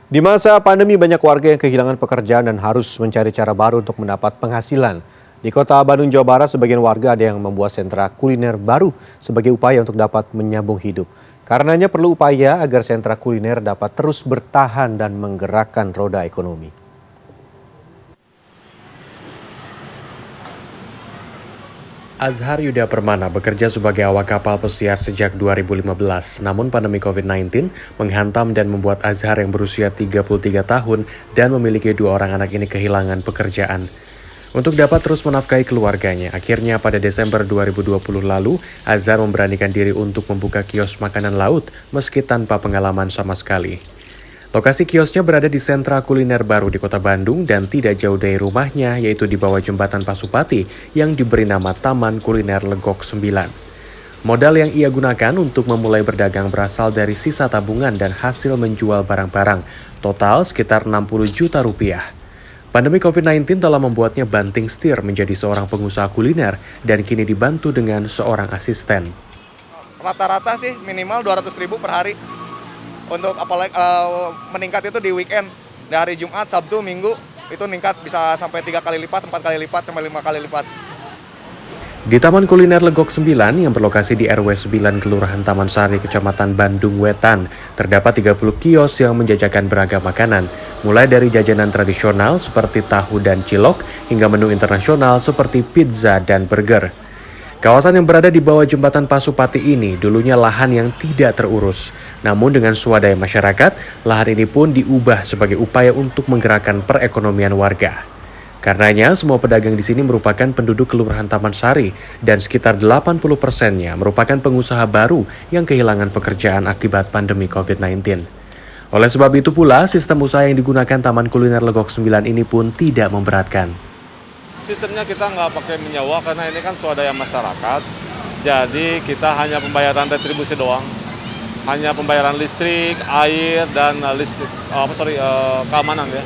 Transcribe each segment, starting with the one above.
Di masa pandemi banyak warga yang kehilangan pekerjaan dan harus mencari cara baru untuk mendapat penghasilan. Di kota Bandung, Jawa Barat, sebagian warga ada yang membuat sentra kuliner baru sebagai upaya untuk dapat menyambung hidup. Karenanya perlu upaya agar sentra kuliner dapat terus bertahan dan menggerakkan roda ekonomi. Azhar Yuda Permana bekerja sebagai awak kapal pesiar sejak 2015, namun pandemi COVID-19 menghantam dan membuat Azhar yang berusia 33 tahun dan memiliki 2 orang anak ini kehilangan pekerjaan. Untuk dapat terus menafkahi keluarganya, akhirnya pada Desember 2020 lalu, Azhar memberanikan diri untuk membuka kios makanan laut meski tanpa pengalaman sama sekali. Lokasi kiosnya berada di sentra kuliner baru di kota Bandung dan tidak jauh dari rumahnya, yaitu di bawah jembatan Pasupati yang diberi nama Taman Kuliner Legok 9. Modal yang ia gunakan untuk memulai berdagang berasal dari sisa tabungan dan hasil menjual barang-barang, total sekitar 60 juta rupiah. Pandemi COVID-19 telah membuatnya banting setir menjadi seorang pengusaha kuliner dan kini dibantu dengan seorang asisten. Rata-rata sih minimal 200.000 per hari. Untuk apalagi meningkat itu di weekend, di hari Jumat, Sabtu, Minggu itu meningkat bisa sampai 3 kali lipat, 4 kali lipat, sampai 5 kali lipat. Di Taman Kuliner Legok 9 yang berlokasi di RW 9 Kelurahan Taman Sari, Kecamatan Bandung Wetan, terdapat 30 kios yang menjajakan beragam makanan, mulai dari jajanan tradisional seperti tahu dan cilok hingga menu internasional seperti pizza dan burger. Kawasan yang berada di bawah jembatan Pasupati ini dulunya lahan yang tidak terurus. Namun dengan swadaya masyarakat, lahan ini pun diubah sebagai upaya untuk menggerakkan perekonomian warga. Karenanya, semua pedagang di sini merupakan penduduk Kelurahan Taman Sari dan sekitar 80%-nya merupakan pengusaha baru yang kehilangan pekerjaan akibat pandemi COVID-19. Oleh sebab itu pula, sistem usaha yang digunakan Taman Kuliner Legok 9 ini pun tidak memberatkan. Sistemnya kita nggak pakai menyewa karena ini kan swadaya masyarakat, jadi kita hanya pembayaran retribusi doang, hanya pembayaran listrik, air, dan keamanan ya.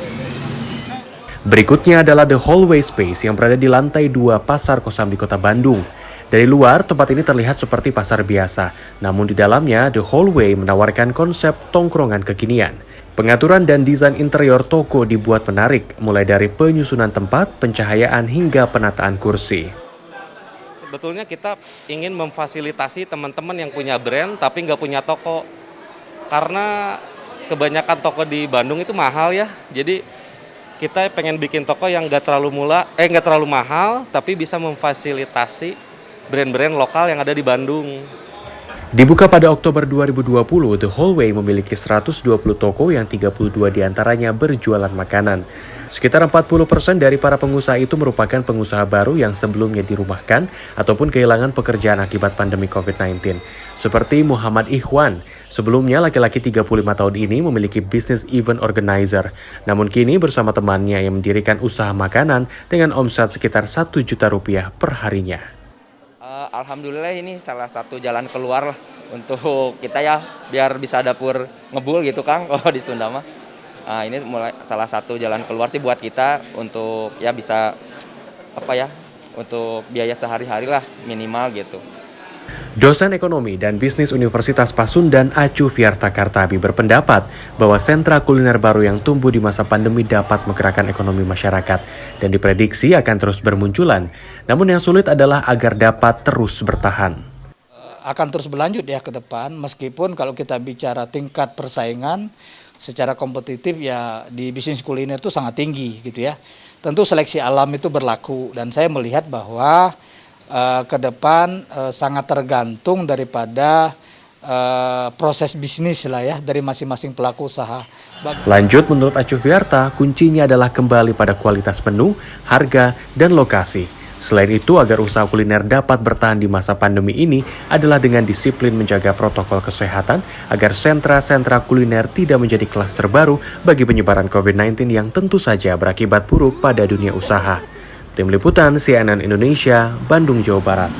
Berikutnya adalah The Hallway Space yang berada di lantai 2 Pasar Kosambi Kota Bandung. Dari luar, tempat ini terlihat seperti pasar biasa, namun di dalamnya The Hallway menawarkan konsep tongkrongan kekinian. Pengaturan dan desain interior toko dibuat menarik, mulai dari penyusunan tempat, pencahayaan, hingga penataan kursi. Sebetulnya kita ingin memfasilitasi teman-teman yang punya brand tapi nggak punya toko. Karena kebanyakan toko di Bandung itu mahal ya, jadi kita pengen bikin toko yang nggak terlalu mahal, tapi bisa memfasilitasi brand-brand lokal yang ada di Bandung. Dibuka pada Oktober 2020, The Hallway memiliki 120 toko yang 32 diantaranya berjualan makanan. Sekitar 40% dari para pengusaha itu merupakan pengusaha baru yang sebelumnya dirumahkan ataupun kehilangan pekerjaan akibat pandemi COVID-19. Seperti Muhammad Ikhwan, sebelumnya laki-laki 35 tahun ini memiliki bisnis event organizer. Namun kini bersama temannya yang mendirikan usaha makanan dengan omset sekitar 1 juta rupiah per harinya. Alhamdulillah ini salah satu jalan keluar lah untuk kita ya, biar bisa dapur ngebul gitu Kang kalau di Sunda mah. Ini mulai salah satu jalan keluar sih buat kita untuk ya bisa untuk biaya sehari-hari lah minimal gitu. Dosen Ekonomi dan Bisnis Universitas Pasundan Acu Fiarta Kartabi berpendapat bahwa sentra kuliner baru yang tumbuh di masa pandemi dapat menggerakkan ekonomi masyarakat dan diprediksi akan terus bermunculan. Namun yang sulit adalah agar dapat terus bertahan. Akan terus berlanjut ya ke depan, meskipun kalau kita bicara tingkat persaingan secara kompetitif ya di bisnis kuliner itu sangat tinggi gitu ya. Tentu seleksi alam itu berlaku dan saya melihat bahwa ke depan sangat tergantung daripada proses bisnis lah ya dari masing-masing pelaku usaha. Lanjut, menurut Acu Fiarta, kuncinya adalah kembali pada kualitas menu, harga, dan lokasi. Selain itu, agar usaha kuliner dapat bertahan di masa pandemi ini adalah dengan disiplin menjaga protokol kesehatan agar sentra-sentra kuliner tidak menjadi klaster baru bagi penyebaran COVID-19 yang tentu saja berakibat buruk pada dunia usaha. Tim Liputan CNN Indonesia, Bandung, Jawa Barat.